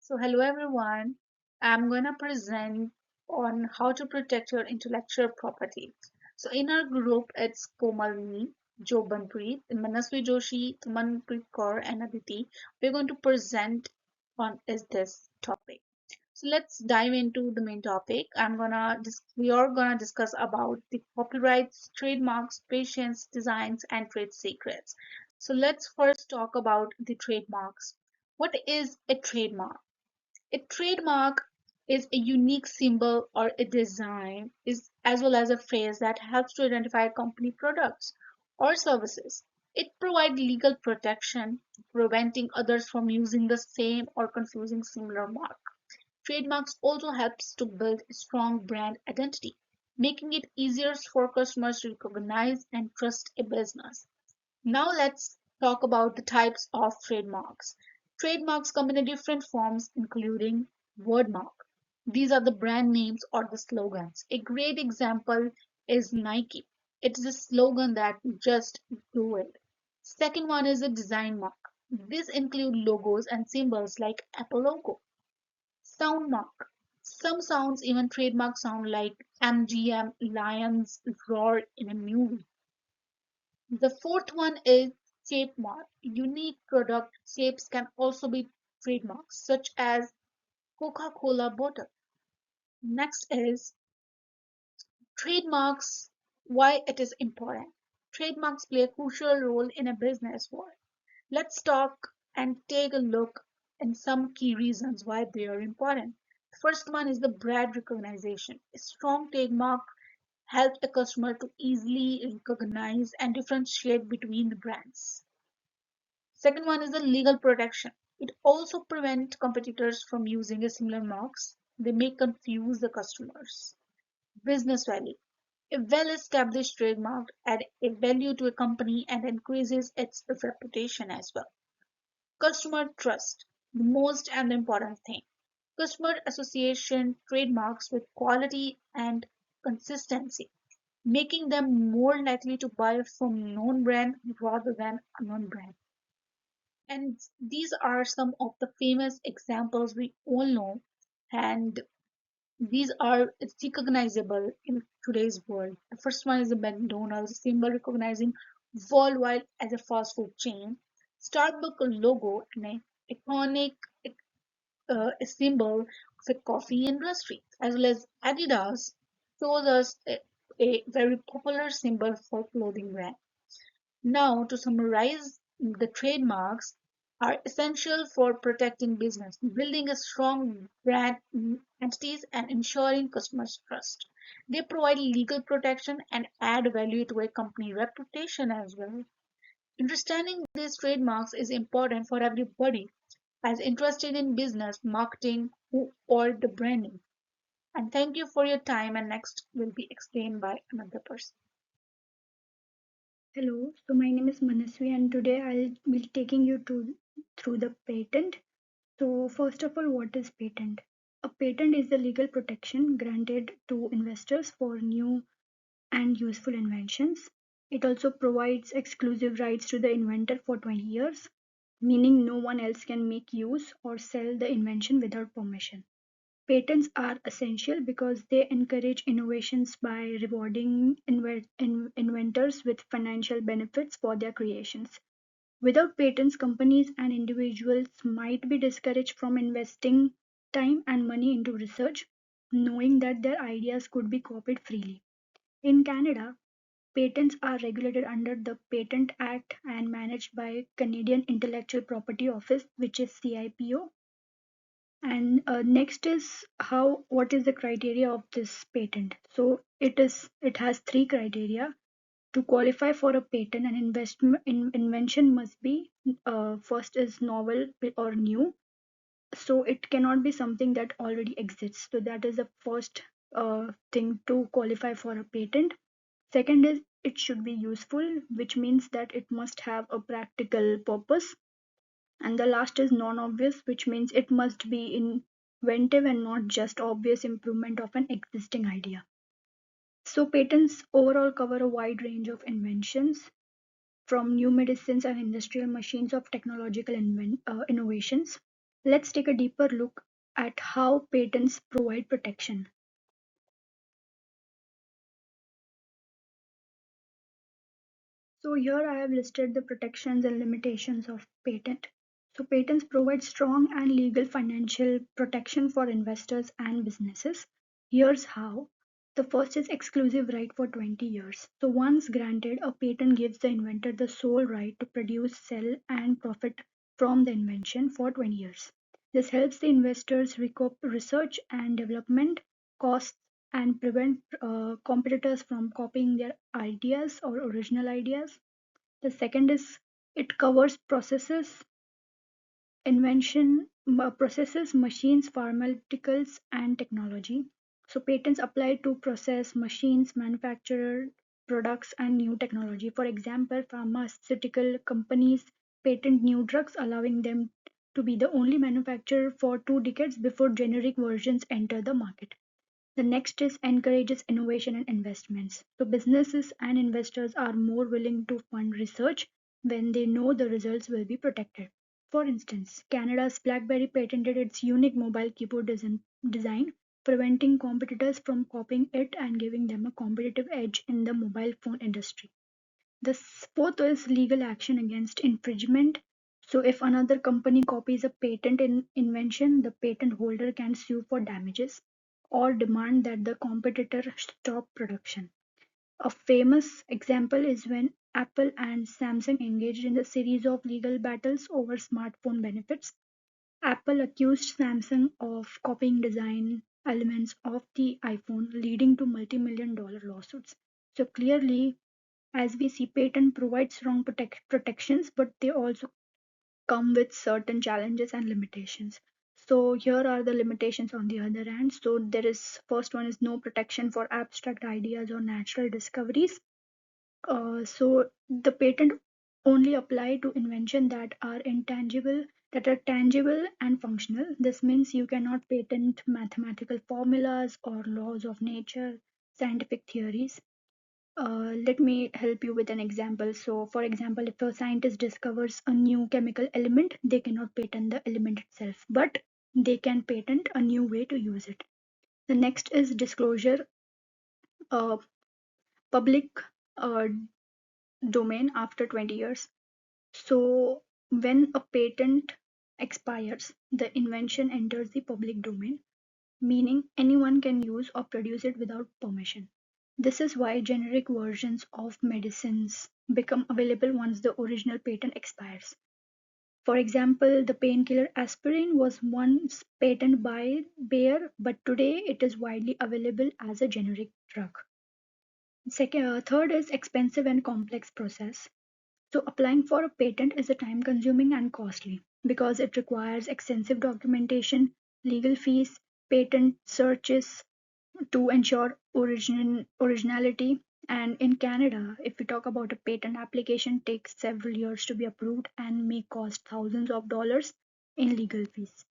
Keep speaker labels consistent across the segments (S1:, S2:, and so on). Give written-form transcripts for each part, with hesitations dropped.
S1: So, hello everyone. I'm going to present on how to protect your intellectual property. So, in our group, it's Komalini, Jobanpreet, Manaswi Joshi, Manpreet Kaur, and Aditi. We're going to present on is this topic. So, let's dive into the main topic. We are gonna discuss about the copyrights, trademarks, patents, designs, and trade secrets. So, let's first talk about the trademarks. What is a trademark? A trademark is a unique symbol or a design is as well as a phrase that helps to identify company products or services. It provides legal protection, preventing others from using the same or confusing similar mark. Trademarks also helps to build a strong brand identity, making it easier for customers to recognize and trust a business. Now let's talk about the types of trademarks. Trademarks come in different forms, including wordmark. These are the brand names or the slogans. A great example is Nike. It is a slogan that just do it. Second one is a design mark. This include logos and symbols like Apple logo. Sound mark. Some sounds, even trademark sound like MGM, lions roar in a movie. The fourth one is shape mark. Unique product shapes can also be trademarks, such as Coca-Cola bottle. Next is trademarks, why it is important. Trademarks play a crucial role in a business world. Let's talk and take a look at some key reasons why they are important. The first one is the brand recognition. A strong trademark helps a customer to easily recognize and differentiate between the brands. Second one is the legal protection. It also prevents competitors from using a similar marks. They may confuse the customers. Business value. A well-established trademark adds a value to a company and increases its reputation as well. Customer trust. The most and important thing. Customer association trademarks with quality and consistency, making them more likely to buy from known brand rather than unknown brand. And these are some of the famous examples we all know, and these are recognizable in today's world. The first one is the McDonald's symbol recognizing worldwide as a fast food chain. Starbucks logo and an iconic a symbol of a coffee industry, as well as Adidas shows us a very popular symbol for clothing brand. Now, to summarize, the trademarks are essential for protecting business, building a strong brand entities, and ensuring customers' trust. They provide legal protection and add value to a company reputation as well. Understanding these trademarks is important for everybody as interested in business, marketing, or the branding. And thank you for your time. And next will be explained by another person.
S2: Hello, so my name is Manaswi and today I'll be taking you through the patent. So first of all, what is patent? A patent is the legal protection granted to investors for new and useful inventions. It also provides exclusive rights to the inventor for 20 years, meaning no one else can make use or sell the invention without permission. Patents are essential because they encourage innovations by rewarding inventors with financial benefits for their creations. Without patents, companies and individuals might be discouraged from investing time and money into research, knowing that their ideas could be copied freely. In Canada, patents are regulated under the Patent Act and managed by Canadian Intellectual Property Office, which is CIPO. And next is how what is the criteria of this patent. So it has three criteria. To qualify for a patent, an invention must be first is novel or new. So it cannot be something that already exists. So that is the first thing to qualify for a patent. Second is it should be useful, which means that it must have a practical purpose. And the last is non-obvious, which means it must be inventive and not just obvious improvement of an existing idea. So patents overall cover a wide range of inventions, from new medicines and industrial machines of technological innovations. Let's take a deeper look at how patents provide protection. So here I have listed the protections and limitations of patent. So patents provide strong and legal financial protection for investors and businesses. Here's how. The first is exclusive right for 20 years. So once granted, a patent gives the inventor the sole right to produce, sell, and profit from the invention for 20 years. This helps the investors recoup research and development costs and prevent competitors from copying their ideas or original ideas. The second is it covers processes, machines, pharmaceuticals, and technology. So patents apply to process, machines, manufacturer products, and new technology. For example, pharmaceutical companies patent new drugs, allowing them to be the only manufacturer for 2 decades before generic versions enter the market. The next is encourages innovation and investments. So businesses and investors are more willing to fund research when they know the results will be protected. For instance, Canada's BlackBerry patented its unique mobile keyboard design, preventing competitors from copying it and giving them a competitive edge in the mobile phone industry. The fourth is legal action against infringement. So if another company copies a patent invention, the patent holder can sue for damages or demand that the competitor stop production. A famous example is when Apple and Samsung engaged in a series of legal battles over smartphone benefits. Apple accused Samsung of copying design elements of the iPhone, leading to multi-million-dollar lawsuits. So clearly, as we see, patent provides strong protections, but they also come with certain challenges and limitations. So here are the limitations on the other hand. So there is first one is no protection for abstract ideas or natural discoveries. So the patent only apply to invention that are tangible and functional. This means you cannot patent mathematical formulas or laws of nature, scientific theories. Let me help you with an example. So, for example, if a scientist discovers a new chemical element, they cannot patent the element itself, but they can patent a new way to use it. The next is disclosure, uh, public uh, domain after 20 years. So, when a patent expires, the invention enters the public domain, meaning anyone can use or produce it without permission. This is why generic versions of medicines become available once the original patent expires. For example, the painkiller aspirin was once patented by Bayer, but today it is widely available as a generic drug. Third is expensive and complex process. So applying for a patent is a time consuming and costly because it requires extensive documentation, legal fees, patent searches, to ensure originality. And in Canada, if we talk about a patent application, takes several years to be approved and may cost thousands of dollars in legal fees.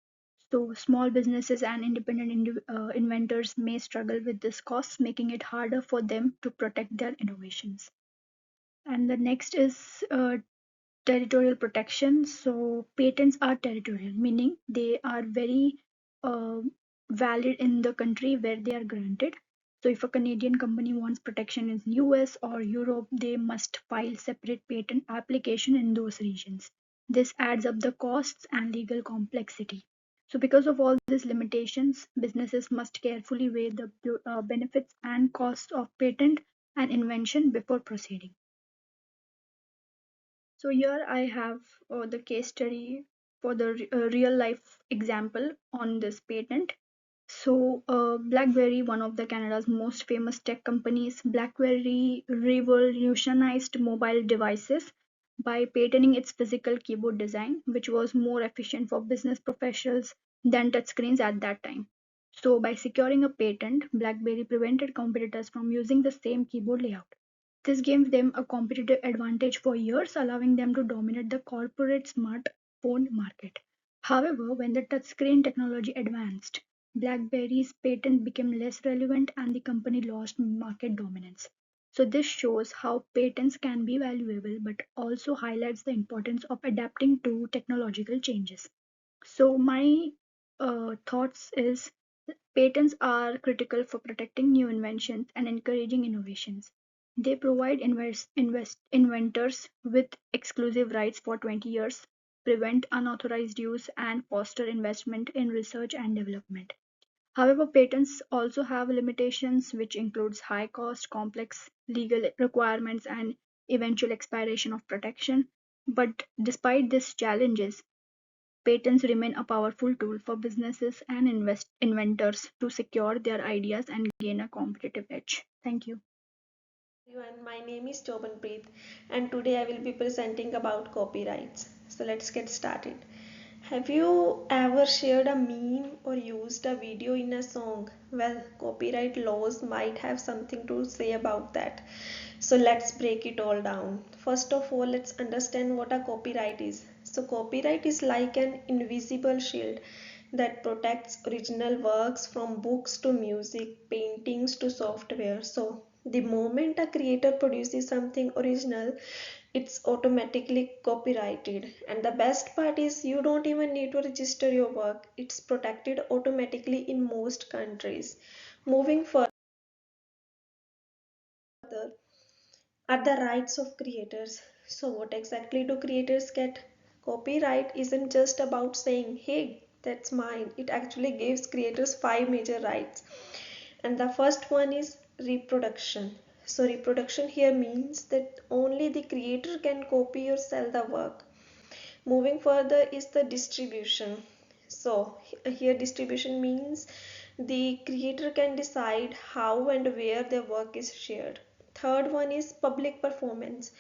S2: So small businesses and independent inventors may struggle with this cost, making it harder for them to protect their innovations. And the next is territorial protection. So patents are territorial, meaning they are very uh, valid in the country where they are granted. So if a Canadian company wants protection in US or Europe, they must file separate patent application in those regions. This adds up the costs and legal complexity. So because of all these limitations, businesses must carefully weigh the benefits and costs of patent and invention before proceeding. So here I have the case study for the real life example on this patent. So BlackBerry, one of the Canada's most famous tech companies, BlackBerry revolutionized mobile devices by patenting its physical keyboard design, which was more efficient for business professionals than touchscreens at that time. So by securing a patent, BlackBerry prevented competitors from using the same keyboard layout. This gave them a competitive advantage for years, allowing them to dominate the corporate smartphone market. However, when the touchscreen technology advanced, BlackBerry's patent became less relevant and the company lost market dominance. So, this shows how patents can be valuable but also highlights the importance of adapting to technological changes. So my thoughts is patents are critical for protecting new inventions and encouraging innovations. They provide inventors with exclusive rights for 20 years, prevent unauthorized use, and foster investment in research and development. However, patents also have limitations, which includes high cost, complex legal requirements, and eventual expiration of protection. But despite these challenges, patents remain a powerful tool for businesses and inventors to secure their ideas and gain a competitive edge. Thank you.
S3: Everyone, my name is Chobanpreet and today I will be presenting about copyrights. So let's get started. Have you ever shared a meme or used a video in a song? Well, copyright laws might have something to say about that. So let's break it all down. First of all, let's understand what a copyright is. So copyright is like an invisible shield that protects original works from books to music, paintings to software. So the moment a creator produces something original, it's automatically copyrighted. And the best part is you don't even need to register your work. It's protected automatically in most countries. Moving further are the rights of creators. So what exactly do creators get? Copyright isn't just about saying, hey, that's mine. It actually gives creators five major rights. And the first one is reproduction. So reproduction here means that only the creator can copy or sell the work. Moving further is the distribution. So here distribution means the creator can decide how and where their work is shared. Third one is public performance.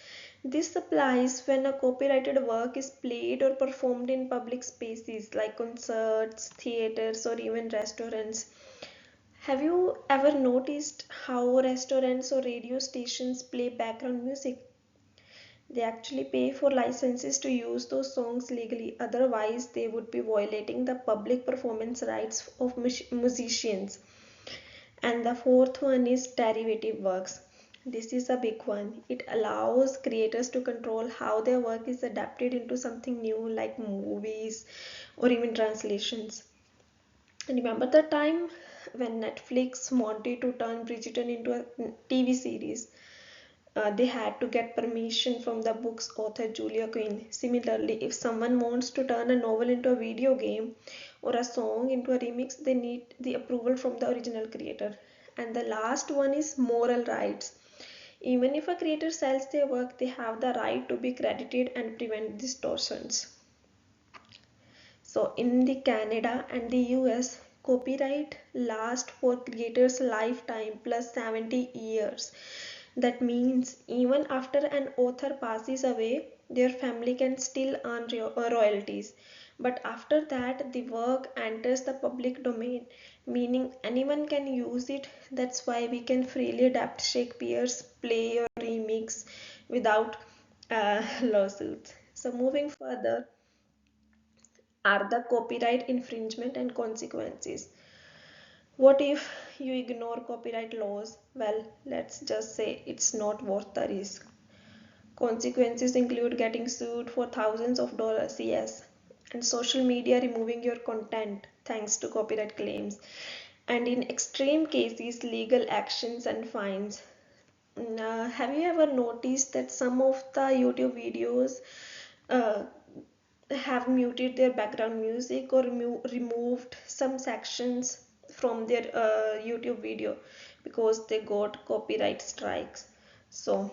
S3: This applies when a copyrighted work is played or performed in public spaces like concerts, theaters, or even restaurants. Have you ever noticed how restaurants or radio stations play background music? They actually pay for licenses to use those songs legally, otherwise, they would be violating the public performance rights of musicians. And the fourth one is derivative works. This is a big one. It allows creators to control how their work is adapted into something new, like movies or even translations. And remember the time when Netflix wanted to turn Bridgerton into a TV series? They had to get permission from the book's author Julia Quinn. Similarly, if someone wants to turn a novel into a video game or a song into a remix, they need the approval from the original creator. And the last one is moral rights. Even if a creator sells their work, they have the right to be credited and prevent distortions. So in the Canada and the US, copyright lasts for creators lifetime plus 70 years. That means even after an author passes away, their family can still earn royalties. But after that, the work enters the public domain, meaning anyone can use it. That's why we can freely adapt Shakespeare's play or remix without lawsuits. So moving further, are the copyright infringement and consequences. What if you ignore copyright laws? Well, let's just say it's not worth the risk. Consequences include getting sued for thousands of dollars, yes, and social media removing your content thanks to copyright claims, and in extreme cases, legal actions and fines. Have you ever noticed that some of the YouTube videos uh, have muted their background music or removed some sections from their YouTube video because they got copyright strikes? So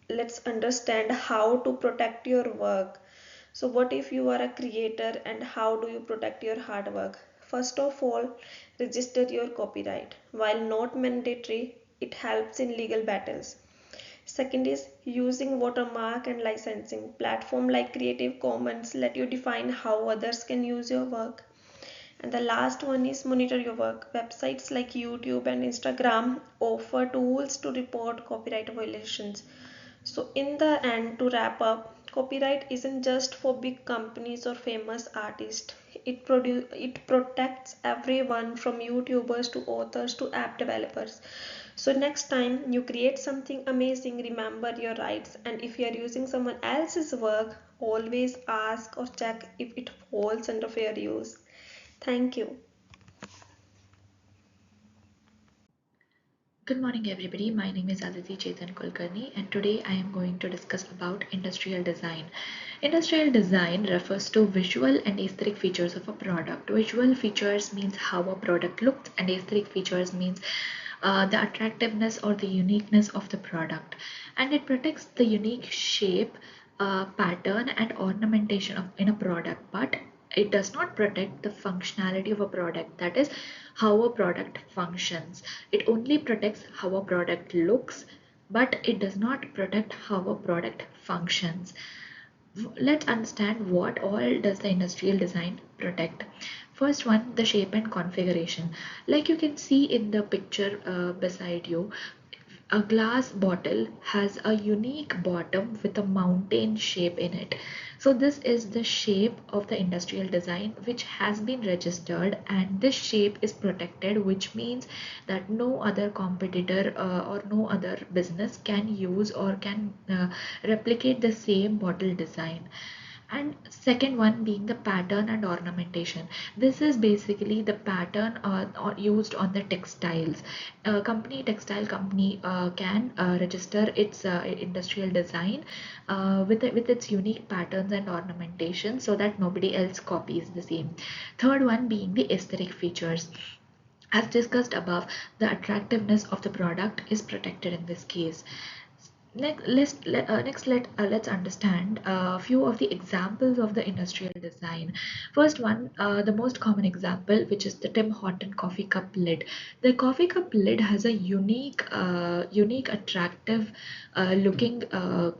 S3: let's understand how to protect your work. So what if you are a creator and how do you protect your hard work? First of all, register your copyright. While not mandatory, it helps in legal battles. Second is using watermark and licensing. Platform like Creative Commons let you define how others can use your work. And the last one is monitor your work. Websites like YouTube and Instagram offer tools to report copyright violations. So, in the end, to wrap up, copyright isn't just for big companies or famous artists. It protects everyone from YouTubers to authors to app developers. So next time you create something amazing, remember your rights. And if you are using someone else's work, always ask or check if it falls under fair use. Thank you.
S4: Good morning, everybody. My name is Aditi Chetan Kulkarni, and today I am going to discuss about industrial design. Industrial design refers to visual and aesthetic features of a product. Visual features means how a product looks, and aesthetic features means the attractiveness or the uniqueness of the product. And it protects the unique shape, pattern, and ornamentation in a product, but it does not protect the functionality of a product, that is how a product functions. It only protects how a product looks, but it does not protect how a product functions. Let's understand what all does the industrial design protect. First one, the shape and configuration. Like you can see in the picture beside you, a glass bottle has a unique bottom with a mountain shape in it. So this is the shape of the industrial design which has been registered, and this shape is protected, which means that no other competitor or no other business can use or can replicate the same bottle design. And second one being the pattern and ornamentation. This is basically the pattern used on the textiles. A company, textile company, can register its industrial design with its unique patterns and ornamentation, so that nobody else copies the same. Third one being the aesthetic features. As discussed above, the attractiveness of the product is protected in this case. Let's understand a few of the examples of the industrial design. First one, the most common example, which is the Tim Horton coffee cup lid. The coffee cup lid has a unique, attractive looking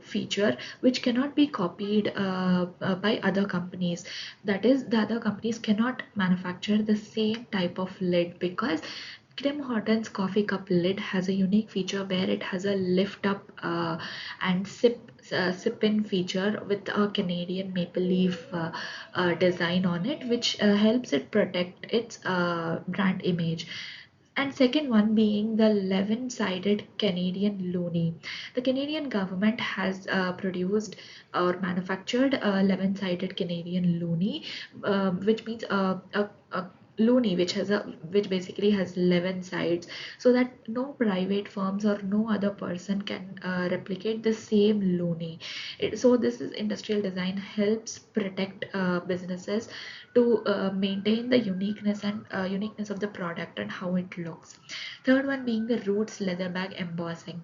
S4: feature which cannot be copied by other companies. That is, the other companies cannot manufacture the same type of lid because Tim Hortons coffee cup lid has a unique feature where it has a lift up and sip in feature with a Canadian maple leaf design on it, which helps it protect its brand image. And second one being the 11-sided Canadian loonie. The Canadian government has produced or manufactured a 11-sided Canadian loonie, which means a loonie which basically has 11 sides, so that no private firms or no other person can replicate the same loonie. So this is industrial design helps protect businesses to maintain the uniqueness of the product and how it looks. Third one being the roots leather bag embossing.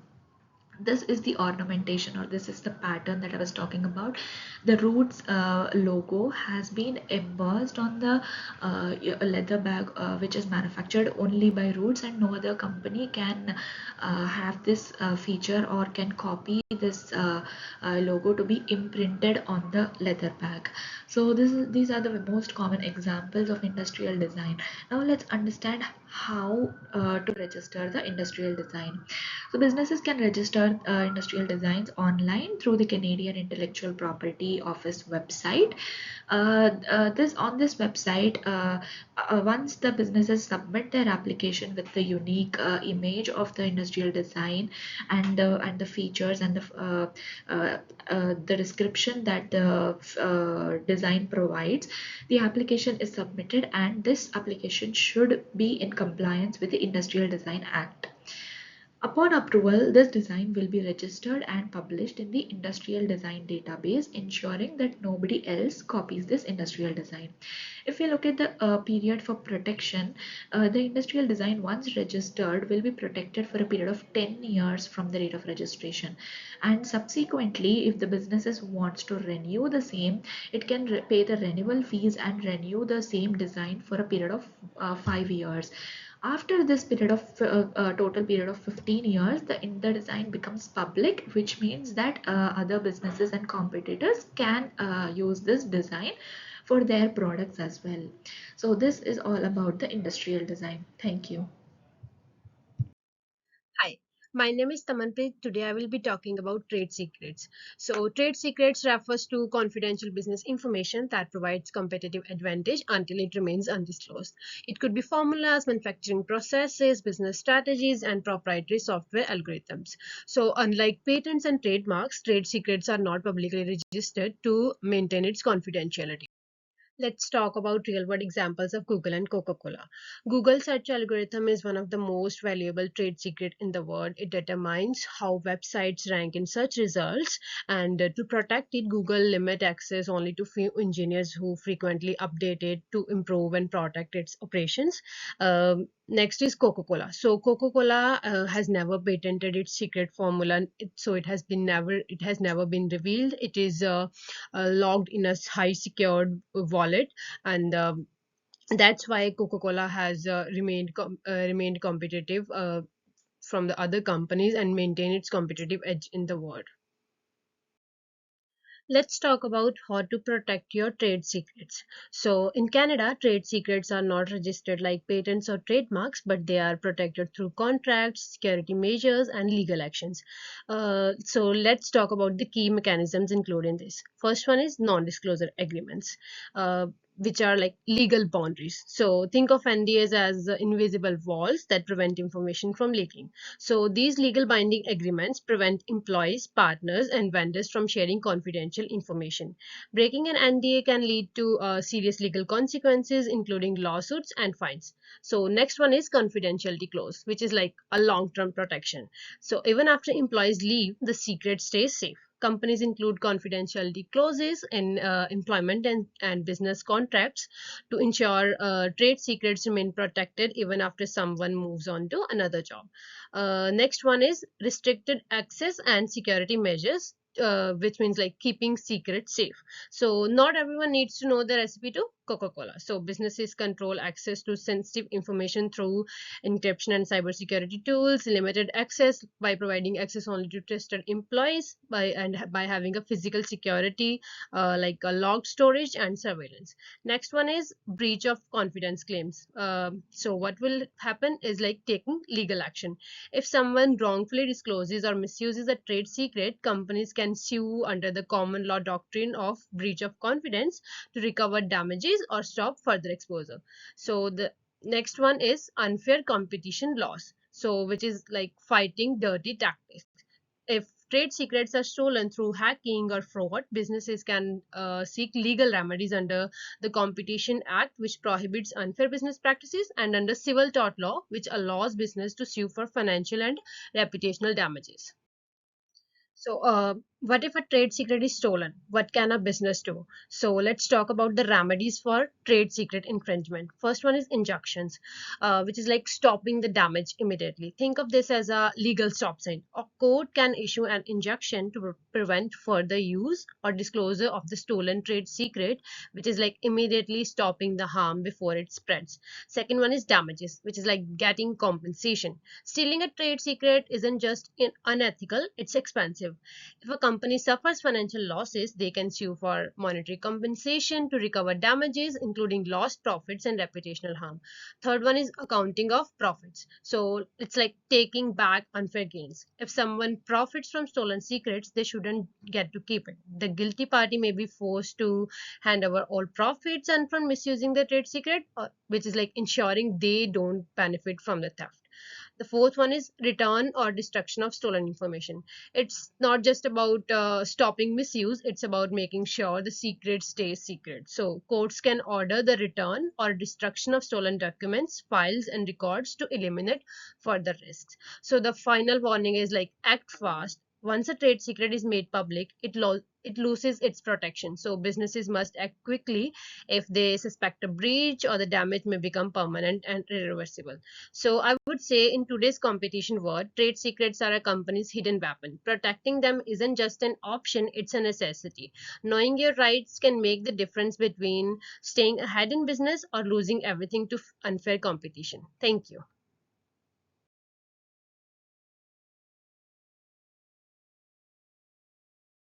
S4: This is the ornamentation, or this is the pattern that I was talking about. The Roots logo has been embossed on the leather bag which is manufactured only by Roots, and no other company can have this feature or can copy this logo to be imprinted on the leather bag. So these are the most common examples of industrial design. Now let's understand how to register the industrial design. So businesses can register industrial designs online through the Canadian Intellectual Property Office website. This on this website, once the businesses submit their application with the unique image of the industrial design and the features and the description that the design provides, the application is submitted, and this application should be in compliance with the Industrial Design Act. Upon approval, this design will be registered and published in the Industrial Design Database, ensuring that nobody else copies this industrial design. If we look at the period for protection, the industrial design, once registered, will be protected for a period of 10 years from the date of registration. And subsequently, if the businesses wants to renew the same, it can pay the renewal fees and renew the same design for a period of 5 years. After this period of total period of 15 years, the design becomes public, which means that other businesses and competitors can use this design for their products as well. So this is all about the industrial design. Thank you.
S5: Hi, My name is Tamanpreet. Today I will be talking about trade secrets. So, trade secrets refers to confidential business information that provides competitive advantage until it remains undisclosed. It could be formulas, manufacturing processes, business strategies, and proprietary software algorithms. So, unlike patents and trademarks, trade secrets are not publicly registered to maintain its confidentiality. Let's talk about real world examples of Google and Coca-Cola. Google search algorithm is one of the most valuable trade secret in the world. It determines how websites rank in search results, and to protect it, Google limit access only to few engineers who frequently update it to improve and protect its operations. Next is Coca-Cola. So Coca-Cola has never patented its secret formula, so it has never been revealed. It is logged in a high secured wallet, and that's why Coca-Cola has remained competitive from the other companies and maintain its competitive edge in the world. Let's talk about how to protect your trade secrets. So, in Canada, trade secrets are not registered like patents or trademarks, but they are protected through contracts, security measures, and legal actions. So, let's talk about the key mechanisms included in this. First one is non disclosure agreements. Which are like legal boundaries. So think of NDAs as invisible walls that prevent information from leaking. So these legal binding agreements prevent employees, partners, and vendors from sharing confidential information. Breaking an NDA can lead to serious legal consequences, including lawsuits and fines. So next one is confidentiality clause, which is like a long-term protection. So even after employees leave, the secret stays safe. Companies include confidentiality clauses in employment and business contracts to ensure trade secrets remain protected even after someone moves on to another job. Next one is restricted access and security measures. Which means like keeping secrets safe. So, not everyone needs to know the recipe to Coca Cola. So, businesses control access to sensitive information through encryption and cybersecurity tools, limited access by providing access only to trusted employees, by having a physical security like a logged storage and surveillance. Next one is breach of confidence claims. So what will happen is like taking legal action. If someone wrongfully discloses or misuses a trade secret, companies can sue under the common law doctrine of breach of confidence to recover damages or stop further exposure. So the next one is unfair competition laws. So which is like fighting dirty tactics. If trade secrets are stolen through hacking or fraud, businesses can seek legal remedies under the Competition Act, which prohibits unfair business practices, and under civil tort law, which allows business to sue for financial and reputational damages. So, what if a trade secret is stolen? What can a business do? So, let's talk about the remedies for trade secret infringement. First one is injunctions, which is like stopping the damage immediately. Think of this as a legal stop sign. A court can issue an injunction to prevent further use or disclosure of the stolen trade secret, which is like immediately stopping the harm before it spreads. Second one is damages, which is like getting compensation. Stealing a trade secret isn't just unethical, it's expensive. If a company suffers financial losses, they can sue for monetary compensation to recover damages, including lost profits and reputational harm. Third one is accounting of profits. So it's like taking back unfair gains. If someone profits from stolen secrets, they shouldn't get to keep it. The guilty party may be forced to hand over all profits and from misusing the trade secret, which is like ensuring they don't benefit from the theft. The fourth one is return or destruction of stolen information. It's not just about stopping misuse, it's about making sure the secret stays secret. So, courts can order the return or destruction of stolen documents, files, and records to eliminate further risks. So, the final warning is like act fast. Once a trade secret is made public, it loses its protection. So, businesses must act quickly if they suspect a breach or the damage may become permanent and irreversible. So I would say in today's competition world, trade secrets are a company's hidden weapon. Protecting them isn't just an option, it's a necessity. Knowing your rights can make the difference between staying ahead in business or losing everything to unfair competition. Thank you.